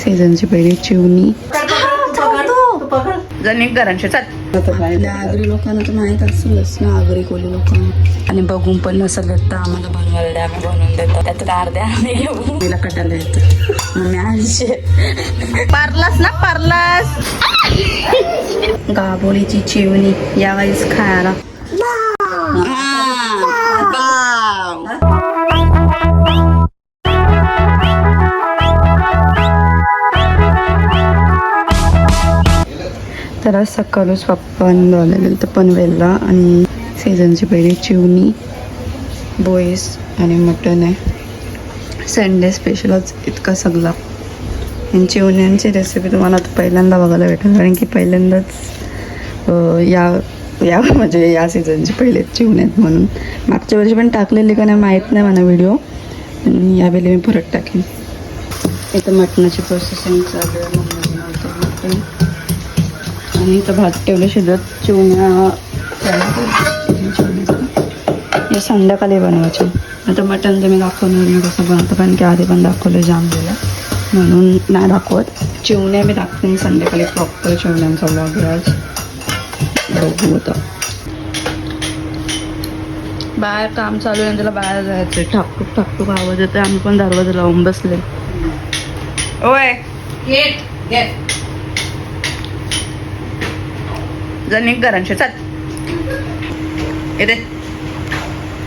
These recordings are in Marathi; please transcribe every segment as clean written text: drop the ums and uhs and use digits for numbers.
सीझनची पहिली चिवणी जणिक घरांचे आगरी लोकांना तर माहीत असेलच ना, आगरी कोली लोकांना. आणि बघून पण नसेल तर आम्हाला बनवायला द्या, आम्ही बनवून देतो. त्यातून अर्ध्या आम्ही घेऊ. तिला कटायला येतं मग मी आज पारलास ना, पारलास. गाबोलीची चिवणी यावेळेस खायला. तर आज सकाळच पप्पांनी बोलायला गेलं तर पनवेलला, आणि सीझनची पहिली चिवणी, बोईस आणि मटण आहे. संडे स्पेशलच इतका सगळा. आणि चिवण्यांची रेसिपी तुम्हाला आता पहिल्यांदा बघायला भेटेल, कारण की पहिल्यांदाच या म्हणजे या सीझनची पहिले चिवण्यात म्हणून. मागच्या वर्षी पण टाकलेली का नाही माहीत नाही मला व्हिडिओ, आणि यावेळी मी परत टाकेन. इथं मटणाची प्रोसेसिंग चालू आहे. मटण आणि इथं भात ठेवले शिजत. चिवण्या हे संध्याकाळी बनवायचे. आता मटण तर मी दाखवणार नाही कसं बनवतं, कारण की आधी पण दाखवलं जाम दिलं म्हणून नाही दाखवत. चिवण्या मी दाखवेन संध्याकाळी, प्रॉपर चिवण्यांचा व्लॉग आज बघू होतं. बाहेर काम चालू आहे, त्याला बाहेर जायचं. ठाकटूक ठाकटूक आवाज येतोय. आम्ही पण दरवाजा लावून बसले. ओय जणिक घरांचे चाल येते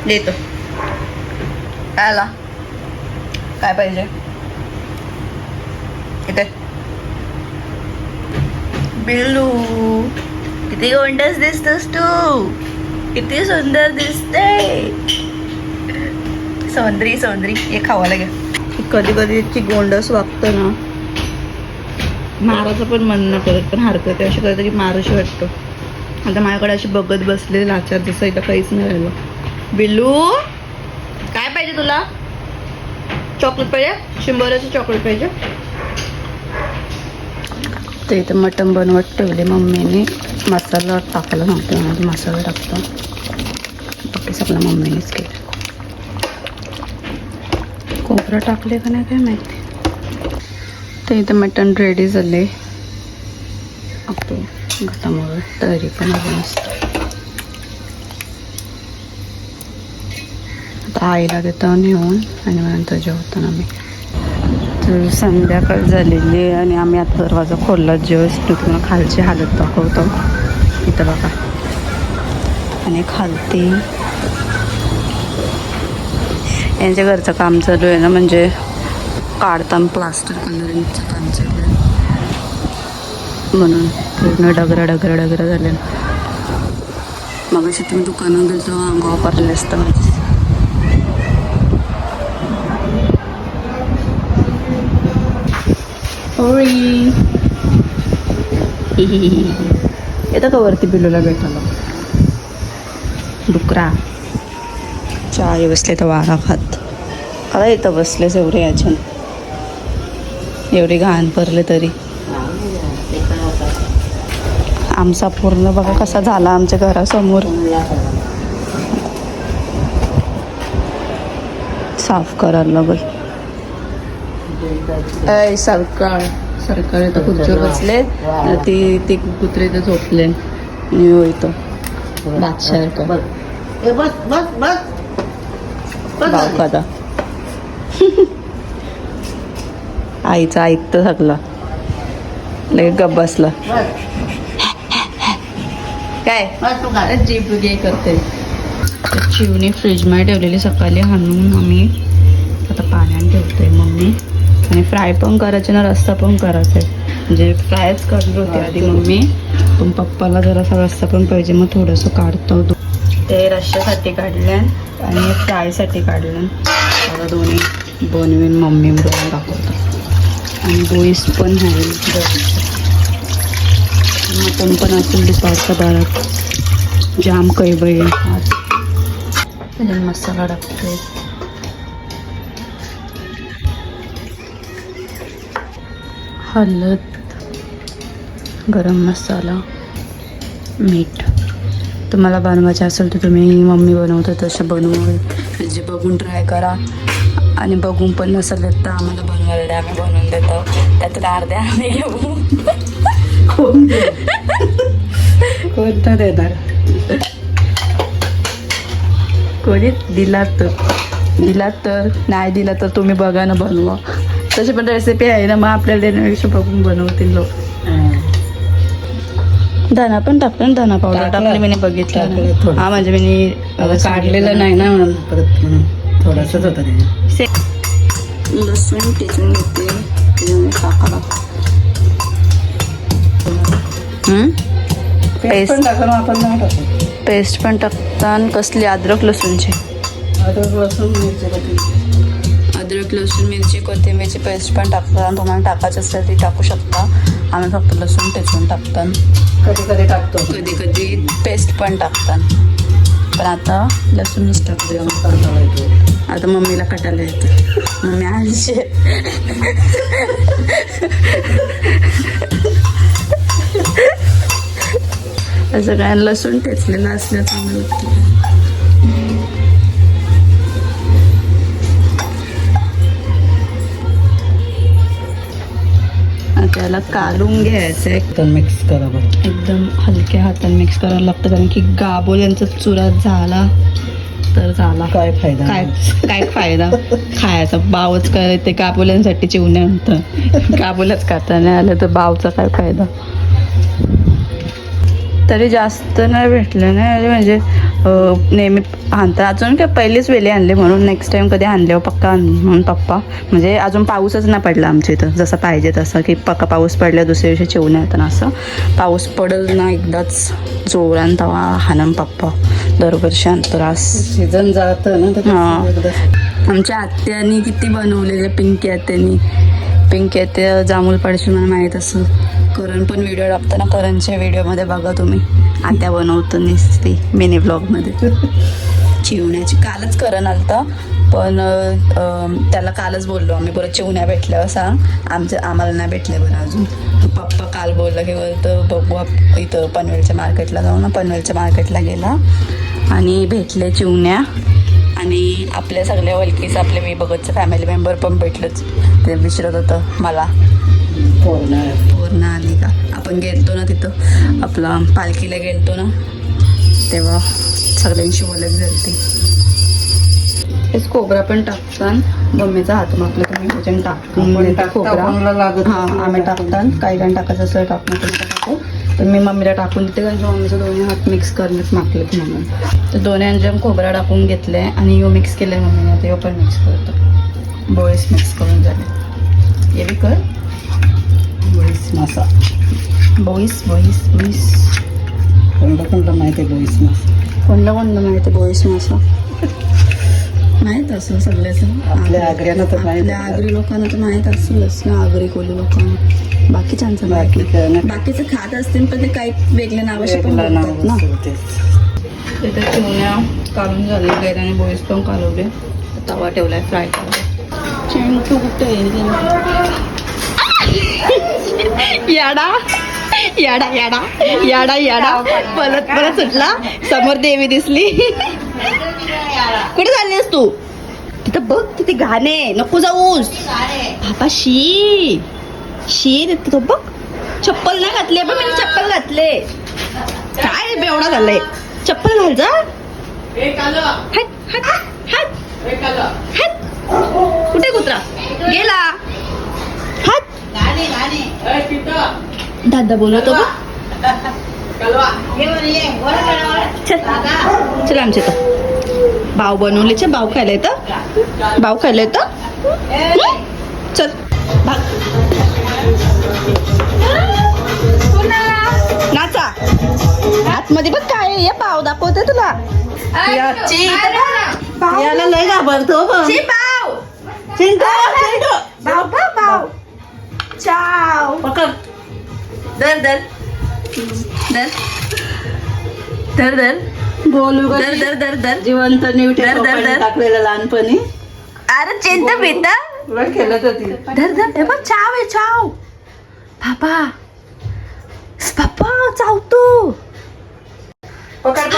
येतो. काय आला, काय पाहिजे? इथे बिल्लू, किती गोंडस दिसतोस तू, किती सुंदर दिसते. सौंदरी सौंदरी हे खावायला घ्या. कधी कधी इतकी गोंडस वागतं ना, माराचं पण मन न करत, पण हरकत अशी करतं की मारूशी वाटतं. आता माझ्याकडे अशी बघत बसले लाचार, जसं इथं काहीच नाही राहिलं. बिल्लू काय पाहिजे तुला? चॉकलेट पाहिजे? शिंबोऱ्याचं चॉकलेट पाहिजे? ते इथं मटण बनवत ठेवले मम्मीने. मसाला टाकायला सांगते म्हणजे मसाला टाकतो. बाकी सगळं मम्मीनेच केलं. खोबरं टाकले का नाही काय माहिती. ते इथं मटण रेडी झाले. आपण घटामुळे तरी पण अजून असतं. आता आईला देतो नेऊन, आणि मग नंतर जेवतो ना मी. तर संध्याकाळ झालेली आहे आणि आम्ही आता दरवाजा खोलला. जस्ट तुम्हाला खालची हालत दाखवतो. इथं बघा, आणि खालती यांच्या घरचं काम चालू आहे ना, म्हणजे काढताना प्लास्टर कलरिंगचं काम चालू आहे म्हणून पूर्ण डगरा डगरा डगरा झाले. मग अशी तुम्ही दुकानात गेलो तेव्हा अंगावर पडले असतं माझे. होळी येतं का वरती पिलूला भेटायला? डुकरा चाय बसले तर वारा खात. आता इथं बसलेस एवढे याच्यान, एवढी घाण पडले तरी. आमचा पूर्ण बघा कसा झाला आमच्या घरासमोर. साफ करायला लागल. ऐ सरकार सरकार इथं खुर्चीवर बसले, ती कुत्रे इथं झोपले. इथं बादशाह बावकादा आईचं ऐकतं सगळं. लगेच गप बसला. काय जीप गे करते. चिवणी फ्रीजमध्ये ठेवलेली सकाळी हाणून आम्ही आता पाण्याने ठेवतोय मम्मी. आणि फ्राय पण करायचे ना, रस्सा पण करायचा आहे. म्हणजे फ्रायच करली होती आधी मम्मी, पण पप्पाला जरासा रस्सा पण पाहिजे, मग थोडंसं काढतो. ते रश्श्यासाठी काढले आणि फ्रायसाठी काढलं. आता दोन्ही बनवीन मम्मी बनवून दाखवतो. आणि बोईस पण आहे, मटण पण असेल दुपारच्या बाळात. जाम कैबई आज. मसाला टाकतोय. हळद, गरम मसाला, मीठ. तुम्हाला बनवायचं असेल तर तुम्ही मम्मी बनवतं तसं बनवून जे बघून ट्राय करा. आणि बघून पण नसेल तर आम्हाला बनवायला द्या, आम्ही बनवून देतो. त्यातून अर्ध्या आम्ही घेऊ. कोणता देणार? कोणी दिला तर नाही दिला तर तुम्ही बघा ना, बनवा. तशी पण रेसिपी आहे ना, मग आपल्याला देण्यापेक्षा बघून बनवतील लोक. धना पण टाकलं ना, धना पावडर टाकले मी बघितलं. हा म्हणजे मी काढलेलं नाही ना म्हणून परत म्हणून थोडंसंच होतं ते. लसूण टेचून घेते, टाकाला पेस्ट पण टाकून आपण नाही टाकू. पेस्ट पण टाकतात. कसली? अद्रक लसूणची. अद्रक लसूण मिरची कोथिंबीरची पेस्ट पण टाकतात. तुम्हाला टाकायचं असेल ती टाकू शकता. आम्ही फक्त लसूण टेचून टाकतात. कधी कधी टाकतो, कधी कधी पेस्ट पण टाकतात, पण आता लसूणच टाकतो. आता मम्मीला कटायला येतं. मम्मी आळशी असं काय लसूण टेचलेलं असलं चांगलं होतं. त्याला काढून घ्यायचं. मिक्स करा बरं. एकदम हलक्या हाताने मिक्स करायला लागतं, कारण की गाबोल्यांचा चुरात झाला तर झाला काय फायदा? काय फायदा? खायचा बावच काय ते गाबोल्यांसाठी चिवण्या होतं. गाबोल्याच खाता नाही आलं तर बावचा काय फायदा? तरी जास्त नाही भेटलं नाही, म्हणजे नेहमी आणतात. अजून काय पहिलीच वेली आणले म्हणून नेक्स्ट टाइम कधी आणल्यावर पक्का आण म्हणून पप्पा. म्हणजे अजून पाऊसच नाही पडला आमच्या इथं जसं पाहिजे तसं, की पक्का पाऊस पडल्या दुसऱ्या दिवशी चिवण्या येतं. असं पाऊस पडल ना एकदाच जोरान तवा हाणम पप्पा दरवर्षी अंतरास. सीझन जातं ना तर हां, आमच्या आत्यानी किती बनवलेले. पिंकी आत्या जांभूळ पाडशी मला माहीत असं. करण पण व्हिडिओ टाकताना करणच्या व्हिडिओमध्ये बघा तुम्ही, आत्या बनवतो नसते मिनी ब्लॉगमध्ये. चिवण्याची कालच करण आलता, पण त्याला कालच बोललो आम्ही, परत चिवण्या भेटल्यावर सांग. आम्हाला नाही भेटले बरं अजून. पप्पा काल बोललं की बोलतं बघू इथं पनवेलच्या मार्केटला जाऊ ना. पनवेलच्या मार्केटला गेला आणि भेटले चिवण्या. आणि आपल्या सगळ्या ओळखीचं आपले मी बघतचं फॅमिली मेंबर पण भेटलंच. ते विचारत होतं मला पूर्ण आली का. आपण गेलतो ना तिथं, आपला पालखीला गेलतो ना, तेव्हा सगळ्यांशी ओळख झाली. तेच खोबरा पण टाकतात. मम्मीचा हात मागला तुम्ही त्याच्याने टाकून खोबरा. हां, आम्ही टाकतात. काही जण टाकायचं असं टाकून टाकतो, तर मी मम्मीला टाकून देते, कारण मम्मीचं दोन्ही हात मिक्स करणंच मागलेत म्हणून. तर दोन्ही अंजम खोबरा टाकून घेतलं आहे आणि यो मिक्स केलं आहे मम्मीने. आता यो पण मिक्स करतो. बोळीस मिक्स करून झाले. हे बी कर बोळीस मासा. बोळीस कोणतं माहिती आहे बोईस मासा? कोणला माहिती आहे बोळीस मासा? माहीत असं सगळ्याचं. आपल्या आग्र्यानं तर माहीत, आपल्या आगरी लोकांना तर माहीत असेलच ना, आगरी कोली लोकांना. बाकीच्यांचं बाकीचं खात असतील, पण ते काही वेगळ्या नावाशी पण बोलतात ना. तिथे चिवण्या काढून झाले, गैराने बोळीस पण कालवले. तवा ठेवलाय फ्राय करायला. चिंटू कुठे याडा याडा याडा याडा याडा परत सुटला. समोर देवी दिसली. कुठे चाललीस तू? तिथं बघ, तिथे घाणे, नको जाऊस बाबा. शी तिथं बघ. चप्पल नाही घातले, पण मी चप्पल घातले. काय बेवडा झालंय. चप्पल घाल जा. कुठे कुत्रा गेला? हात दादा बोलतो बघ. चल आमच्या तर भाव बनवले. भाव खायला येतं. चल भाग नाचा. आतमध्ये बघ काय आहे. पाव दाखवते तुला. याला लय घाबरतो भाव चाव. पकड. दर बोलू दर जिवंत न्यूट टाकलेलं लहानपणी. अरे चिंता बेटा खेळत होती. धर बघ. चाव आहे चाव. बाबा चावतो. पकड.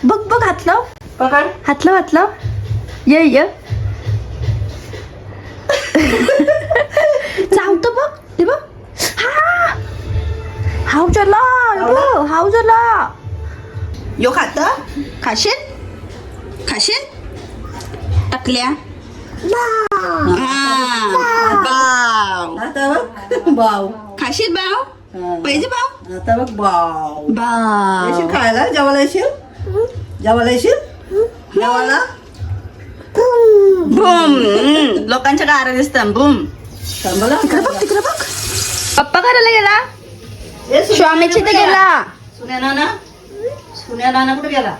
बघ हातलं पकड. हातलं ये चावतं बघ ते बघ. हाव चला हाव चला. यो खात खाशील खाशील टाकल्या. बाव आता बघ बाव. खाशील बाव पाहिजे बाव. आता बघ बाव. बाव येशील खायला जेवायला येशील. जेवायला येशील जेवायला. बूम. लोकांच्या गारा दिसतात बूम. थांबला तिकडे बघ तिकडे बघ. पप्पा करायला गेला. स्वामीची तर गेला. सुन्या नाना कुठे गेला.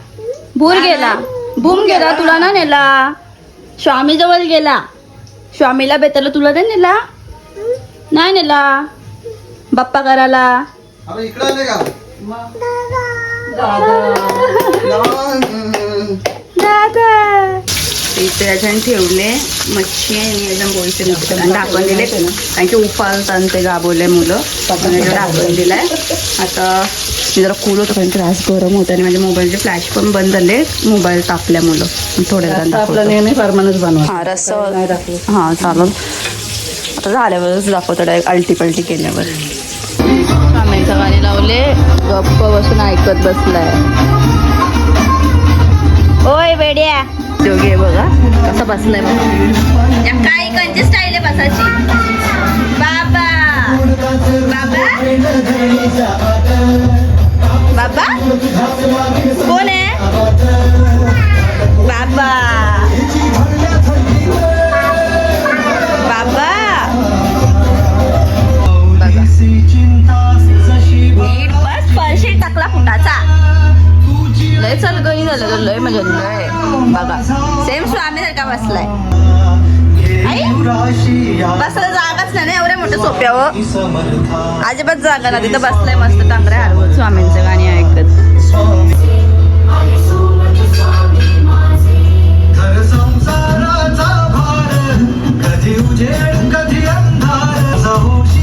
भूर गेला. बूम गेला. तुला ना नेला. स्वामी जवळ गेला. स्वामीला बेताला तुला नाही नेला. नाही नेला बाप्पा करायला. इकडे आले का दादा इथे याच्याने ठेवले मच्छी आणि याच्या बोईचे नुकसान ढाकून दिले कारण की उफाळतात ते गाबवले मुलं. ढाकून दिलाय. आता मी जरा कूल होतं कारण की रास गरम होतं आणि माझ्या मोबाईलचे फ्लॅश पण बंद झाले. मोबाईल तापल्या मुलं थोड्या वेळानं आपला दाखवतो. नेहमी परमानच बनवा. हा रस्सा नाही दाखवू. हां चालेल. आता झाल्यावरच दाखवतो डायरेक्ट आलटी पलटी केल्यावर. स्वामींचं गाणी लावले गप्प बसून ऐकत बसलाय. ओय वेड्या दोघे बघा कसं बसलाय बघ. काय कंची स्टाईल आहे बसायची. बाबा बाबा बाबा कोण आहे बाबा बाबा. नीट बस फरशी टाकला फुटाचा. लय चलगणी झालं तर लय म्हणजे लय बघा सेम स्वामी सारखा बसलाय. आई बसायला जागाच नाही ना एवढ्या मोठ्या सोप्यावर. अजिबात जागा ना तिथं बसलाय मस्त टांगऱ्या हरवत स्वामींचं गाणी ऐकत.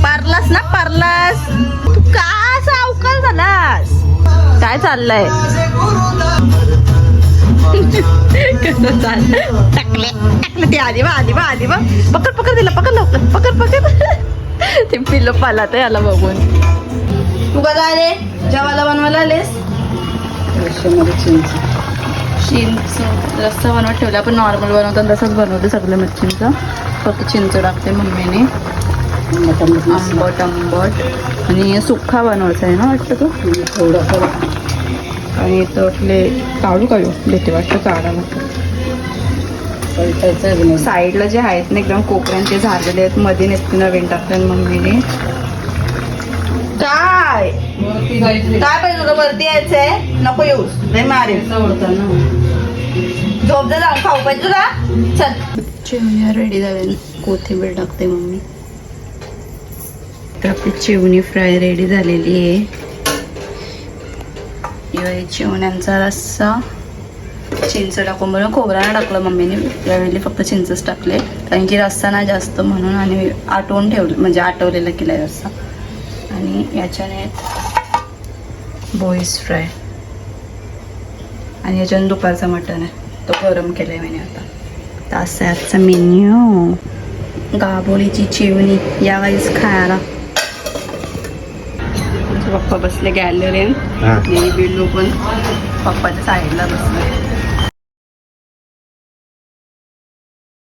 पारलास ना पारलास. तू का असा अवकाळ झालास. काय चाललंय. कसं चाललंय. टाकले टाकले ते आधी बा पकड दिला पकड लवकर पकड. ते पिल्लो पालात याला बघून. तू कसा आले जेवायला बनवायला आलेस. चिंच रस्सा बनवत ठेवला पण नॉर्मल बनवतात तसंच बनवते सगळं मच्छींचं. फक्त चिंच टाकते मम्मीने. आंबट आणि सुक्का बनवायचा आहे ना वाटतं तो थोडंसं. आणि तो आपले काढू देते वाटतं काढायला. साईडला जे आहेत ना एकदम कोपऱ्यांचे झालेले आहेत मध्ये नसते नवीन टाकतात मम्मीने. काय पाहिजे तुला वरती यायचंय नको येऊस नाही मारेल. झोप जा जाऊन खाऊ पाहिजे तुला. चल चिवणी रेडी झाली. कोथिंबीर टाकते मम्मी. तर आपली चिवणी फ्राय रेडी झालेली आहे. चिवण्यांचा रस्सा चिंच टाकून बनवून खोबरा टाकलं मम्मीने. यावेळी फक्त चिंचच टाकले कारण की रस्सा ना जास्त म्हणून आणि आटवून ठेवलं म्हणजे आटवलेला केलाय रस्सा. आणि याच्याने बोईस फ्राय आणि याच्याने दुपारचा मटण आहे तो गरम केलाय मी आता. तर असं आहे आजचा मेन्यू. गाबोलीची चिवणी या वेळेस खायला. पप्पा बसले गॅलरीत आणि बिल्लू पण पप्पाच्या साईडला बसले.